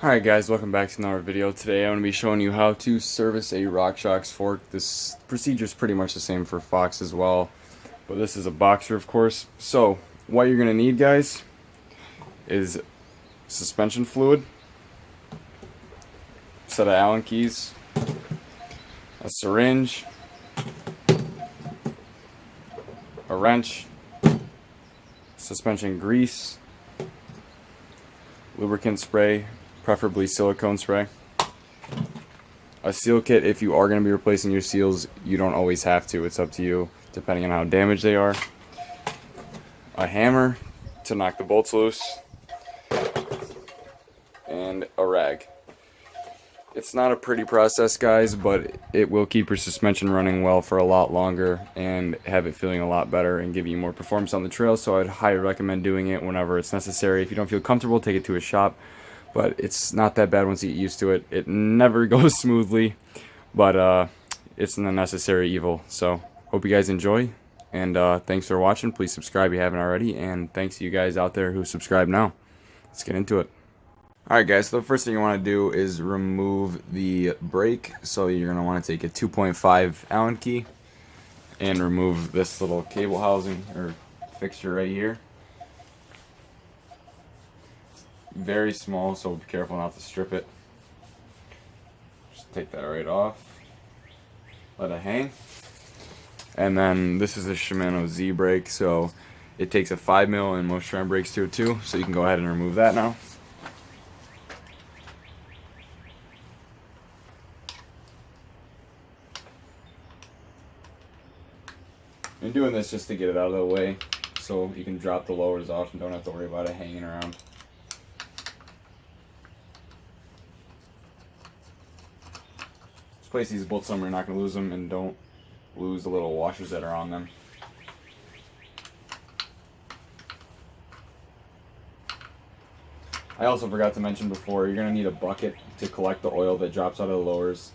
Alright guys, welcome back to another video. Today I'm going to be showing you how to service a RockShox fork. This procedure is pretty much the same for Fox as well, but this is a boxer of course. So what you're going to need, guys, is suspension fluid, a set of Allen keys, a syringe, a wrench, suspension grease, lubricant spray, preferably silicone spray, a seal kit. If you are going to be replacing your seals, you don't always have to, it's up to you depending on how damaged they are, a hammer to knock the bolts loose, and a rag. It's not a pretty process, guys, but it will keep your suspension running well for a lot longer and have it feeling a lot better and give you more performance on the trail. So I'd highly recommend doing it whenever it's necessary. If you don't feel comfortable, take it to a shop, but it's not that bad once you get used to it. It never goes smoothly, but it's a necessary evil. So hope you guys enjoy, and thanks for watching. Please subscribe if you haven't already, and thanks to you guys out there who subscribe now. Let's get into it. Alright guys, so the first thing you want to do is remove the brake. So you're going to want to take a 2.5 Allen key and remove this little cable housing or fixture right here. Very small, so be careful not to strip it. Just take that right off. Let it hang. And then this is a Shimano Z brake, so it takes a 5mm, and most Trem brakes do too, so you can go ahead and remove that now. I'm doing this just to get it out of the way so you can drop the lowers off and don't have to worry about it hanging around. Just place these bolts somewhere you're not going to lose them, and don't lose the little washers that are on them. I also forgot to mention before, you're going to need a bucket to collect the oil that drops out of the lowers.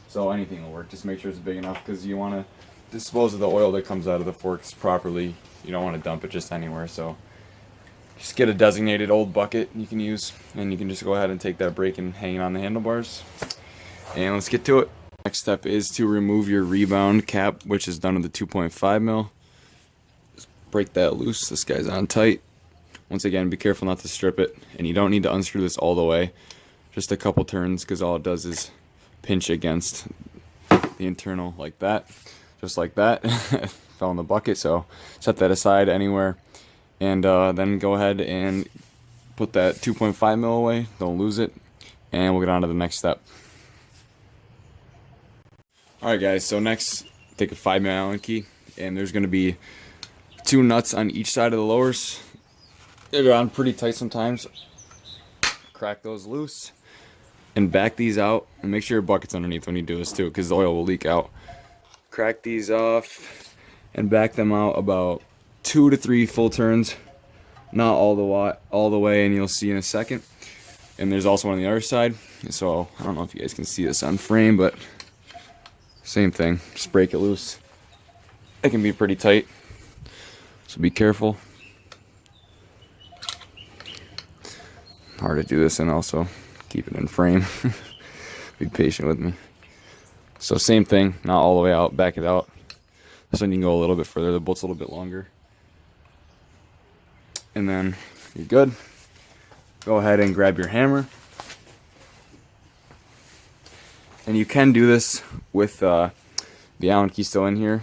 So anything will work, just make sure it's big enough, because you want to dispose of the oil that comes out of the forks properly. You don't want to dump it just anywhere, so just get a designated old bucket you can use, and you can just go ahead and take that brake and hang it on the handlebars. And let's get to it. Next step is to remove your rebound cap, which is done with the 2.5mm. Just break that loose. This guy's on tight. Once again, be careful not to strip it, and you don't need to unscrew this all the way. Just a couple turns, because all it does is pinch against the internal like that. Just like that. Fell in the bucket, so set that aside anywhere, and then go ahead and put that 2.5mm away. Don't lose it, and we'll get on to the next step. Alright guys, so next take a 5mm Allen key, and there's going to be 2 nuts on each side of the lowers. They're on pretty tight sometimes. Crack those loose and back these out, and make sure your bucket's underneath when you do this too, because the oil will leak out. Crack these off and back them out about 2 to 3 full turns, not all the way, and you'll see in a second. And there's also one on the other side, so I don't know if you guys can see this on frame, but same thing, just break it loose. It can be pretty tight, so be careful. Hard to do this and also keep it in frame. Be patient with me. So same thing, not all the way out, back it out. This one you can go a little bit further, the bolt's a little bit longer. And then you're good. Go ahead and grab your hammer. And you can do this with the Allen key still in here,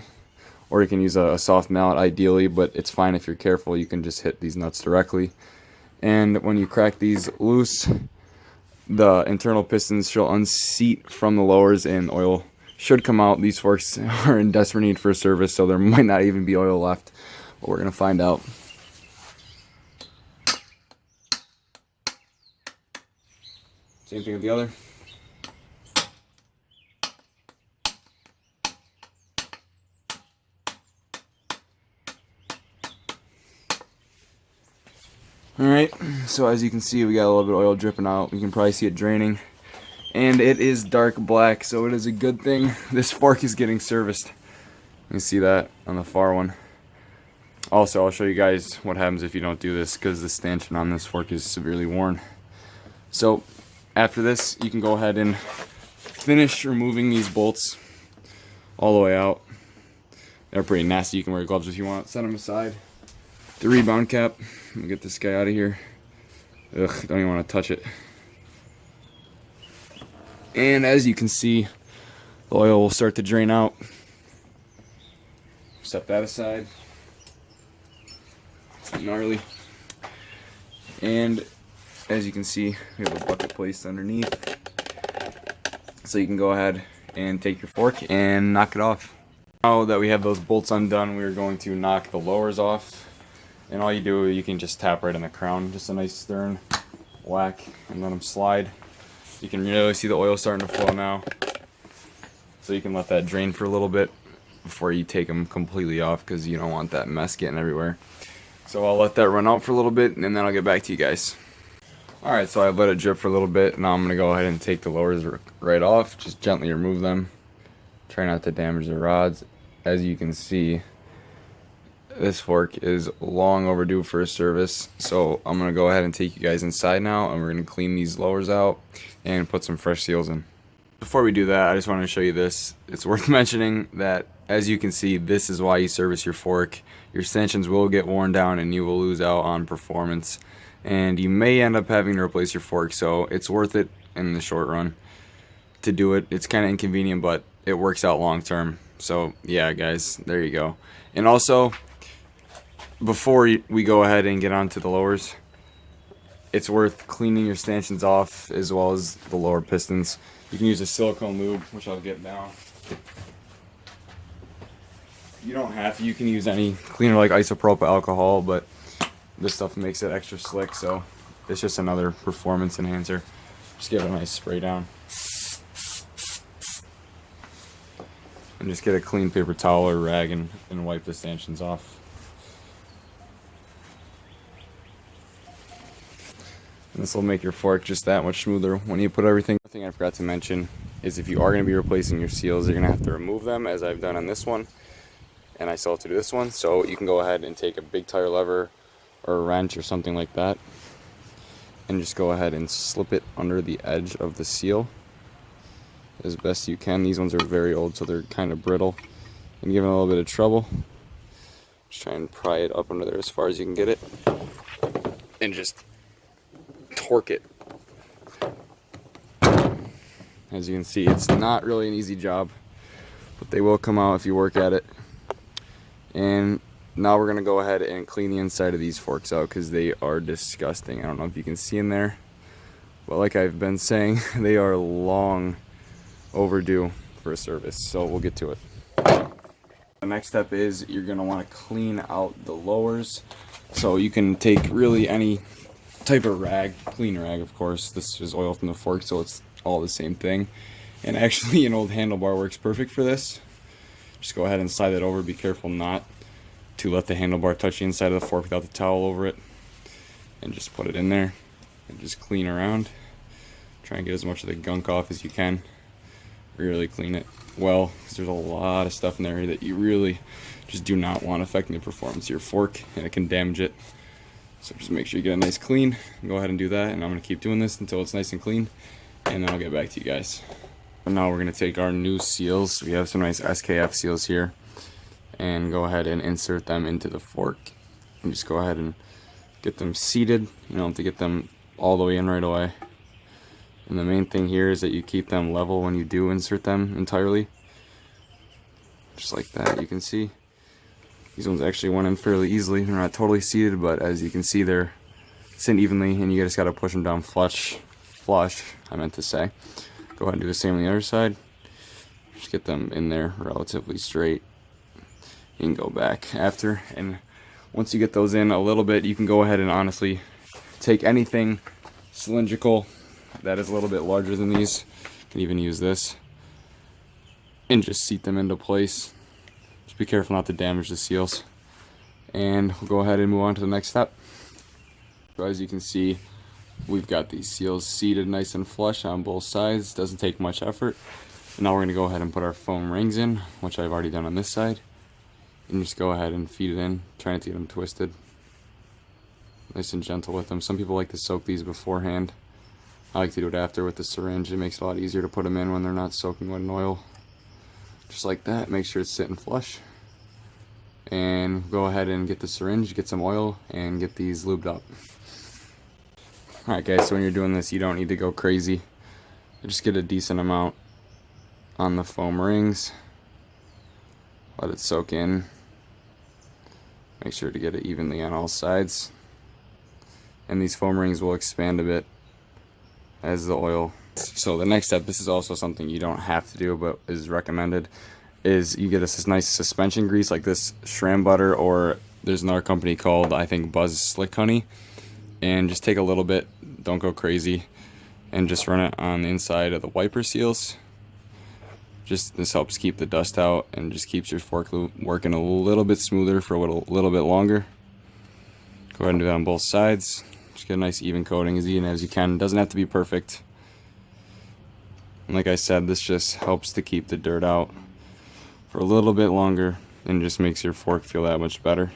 or you can use a soft mallet ideally, but it's fine if you're careful. You can just hit these nuts directly. And when you crack these loose, the internal pistons should unseat from the lowers and oil should come out. These forks are in desperate need for a service, so there might not even be oil left, but we're going to find out. Same thing with the other. Alright, so as you can see, we got a little bit of oil dripping out. You can probably see it draining. And it is dark black, so it is a good thing this fork is getting serviced. You can see that on the far one. Also, I'll show you guys what happens if you don't do this, because the stanchion on this fork is severely worn. So after this, you can go ahead and finish removing these bolts all the way out. They're pretty nasty. You can wear gloves if you want. Set them aside. The rebound cap. Let me get this guy out of here. Ugh, don't even want to touch it. And as you can see, the oil will start to drain out. Set that aside. It's gnarly. And as you can see, we have a bucket placed underneath. So you can go ahead and take your fork and knock it off. Now that we have those bolts undone, we're going to knock the lowers off. And all you do, you can just tap right in the crown. Just a nice stern whack and let them slide. You can really see the oil starting to flow now. So you can let that drain for a little bit before you take them completely off, because you don't want that mess getting everywhere. So I'll let that run out for a little bit and then I'll get back to you guys. Alright, so I let it drip for a little bit. Now I'm going to go ahead and take the lowers right off. Just gently remove them. Try not to damage the rods. As you can see, this fork is long overdue for a service. So I'm going to go ahead and take you guys inside now, and we're going to clean these lowers out and put some fresh seals in. Before we do that, I just want to show you this. It's worth mentioning that, as you can see, this is why you service your fork. Your stanchions will get worn down and you will lose out on performance. And you may end up having to replace your fork, so it's worth it in the short run to do it. It's kind of inconvenient, but it works out long term. So yeah, guys, there you go. And also, before we go ahead and get onto the lowers, it's worth cleaning your stanchions off as well as the lower pistons. You can use a silicone lube, which I'll get now. You don't have to. You can use any cleaner like isopropyl alcohol, but this stuff makes it extra slick, so it's just another performance enhancer. Just give it a nice spray down. And just get a clean paper towel or rag and wipe the stanchions off. And this will make your fork just that much smoother when you put everything. One thing I forgot to mention is if you are going to be replacing your seals, you're going to have to remove them, as I've done on this one. And I still have to do this one. So you can go ahead and take a big tire lever or a wrench or something like that, and just go ahead and slip it under the edge of the seal as best you can. These ones are very old, so they're kind of brittle and giving a little bit of trouble. Just try and pry it up under there as far as you can get it, and just torque it. As you can see, it's not really an easy job, but they will come out if you work at it. And now we're going to go ahead and clean the inside of these forks out, because they are disgusting. I don't know if you can see in there, but like I've been saying, they are long overdue for a service, so we'll get to it. The next step is you're going to want to clean out the lowers. So you can take really any type of rag, clean rag of course. This is oil from the fork, so it's all the same thing. And actually an old handlebar works perfect for this. Just go ahead and slide it over. Be careful not to let the handlebar touch the inside of the fork without the towel over it. And just put it in there and just clean around. Try and get as much of the gunk off as you can. Really clean it well, because there's a lot of stuff in there that you really just do not want affecting the performance of your fork, and it can damage it. So just make sure you get a nice clean. Go ahead and do that, and I'm going to keep doing this until it's nice and clean, and then I'll get back to you guys. And now we're going to take our new seals. We have some nice SKF seals here, and go ahead and insert them into the fork, and just go ahead and get them seated. You don't have to get them all the way in right away. And the main thing here is that you keep them level when you do insert them entirely. Just like that, you can see. These ones actually went in fairly easily. They're not totally seated, but as you can see, they're sitting evenly, and you just got to push them down flush, I meant to say. Go ahead and do the same on the other side. Just get them in there relatively straight. You can go back after, and once you get those in a little bit, you can go ahead and honestly take anything cylindrical that is a little bit larger than these. You can even use this and just seat them into place. Just be careful not to damage the seals, and we'll go ahead and move on to the next step. So as you can see, we've got these seals seated nice and flush on both sides. Doesn't take much effort. And now we're going to go ahead and put our foam rings in, which I've already done on this side, and just go ahead and feed it in, trying to get them twisted nice and gentle with them. Some people like to soak these beforehand. I like to do it after with the syringe. It makes it a lot easier to put them in when they're not soaking wet in oil. Just like that. Make sure it's sitting flush. And go ahead and get the syringe, get some oil, and get these lubed up. Alright guys, so when you're doing this, you don't need to go crazy. Just get a decent amount on the foam rings. Let it soak in. Make sure to get it evenly on all sides. And these foam rings will expand a bit as the oil. So the next step, this is also something you don't have to do but is recommended, is you get this nice suspension grease like this Shram butter, or there's another company called, I think, Buzz Slick Honey, and just take a little bit, don't go crazy, and just run it on the inside of the wiper seals. This helps keep the dust out and just keeps your fork working a little bit smoother for a little bit longer. Go ahead and do that on both sides. Just get a nice even coating, as even as you can. It doesn't have to be perfect. And like I said, this just helps to keep the dirt out for a little bit longer and just makes your fork feel that much better.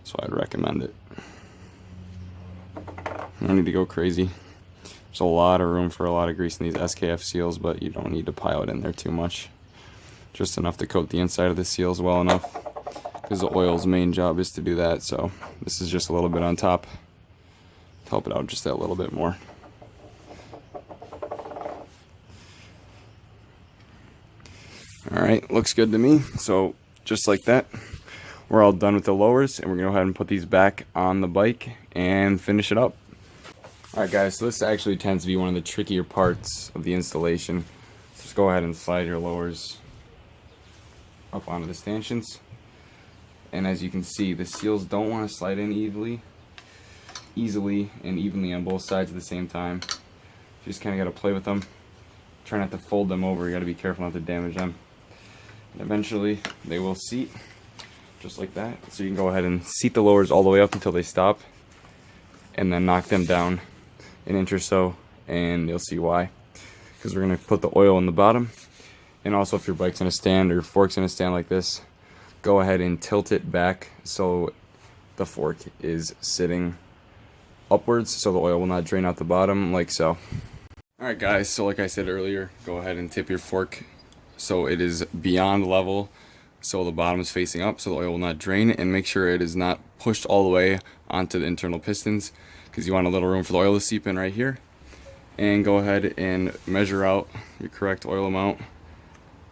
So I'd recommend it. You don't need to go crazy. There's a lot of room for a lot of grease in these SKF seals, but you don't need to pile it in there too much. Just enough to coat the inside of the seals well enough, because the oil's main job is to do that. So this is just a little bit on top to help it out just that little bit more. Alright, looks good to me. So just like that, we're all done with the lowers, and we're going to go ahead and put these back on the bike and finish it up. Alright guys, so this actually tends to be one of the trickier parts of the installation. Just go ahead and slide your lowers up onto the stanchions. And as you can see, the seals don't want to slide in easily and evenly on both sides at the same time. You just kind of got to play with them. Try not to fold them over, you got to be careful not to damage them. And eventually they will seat, just like that. So you can go ahead and seat the lowers all the way up until they stop, and then knock them down an inch or so, and you'll see why. Because we're going to put the oil in the bottom. And also, if your bike's in a stand or your fork's in a stand like this, go ahead and tilt it back so the fork is sitting upwards, so the oil will not drain out the bottom like so. Alright guys, so like I said earlier, go ahead and tip your fork so it is beyond level, so the bottom is facing up, so the oil will not drain, and make sure it is not pushed all the way onto the internal pistons, because you want a little room for the oil to seep in right here. And go ahead and measure out your correct oil amount.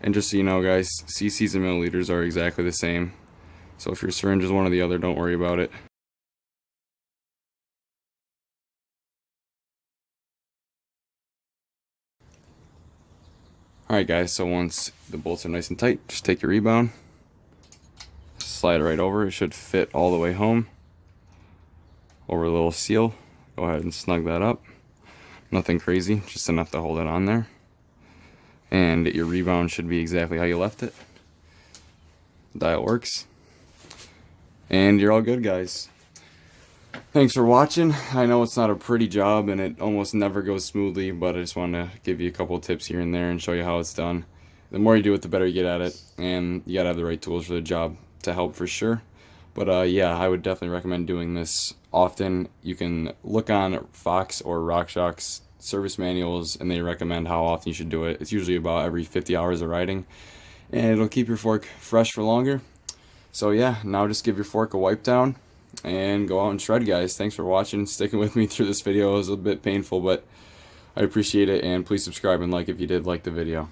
And just so you know guys, cc's and milliliters are exactly the same, so if your syringe is one or the other, don't worry about it. Alright guys, so once the bolts are nice and tight, just take your rebound, slide it right over. It should fit all the way home over the little seal. Go ahead and snug that up. Nothing crazy, just enough to hold it on there. And your rebound should be exactly how you left it. Dial works. And you're all good guys. Thanks for watching. I know it's not a pretty job and it almost never goes smoothly, but I just wanted to give you a couple of tips here and there and show you how it's done. The more you do it, the better you get at it, and you gotta have the right tools for the job to help for sure. But yeah, I would definitely recommend doing this often. You can look on Fox or RockShox service manuals, and they recommend how often you should do it. It's usually about every 50 hours of riding, and it'll keep your fork fresh for longer. So yeah, now just give your fork a wipe down and go out and shred guys. Thanks for watching, sticking with me through this video. It was a bit painful, but I appreciate it, and please subscribe and like if you did like the video.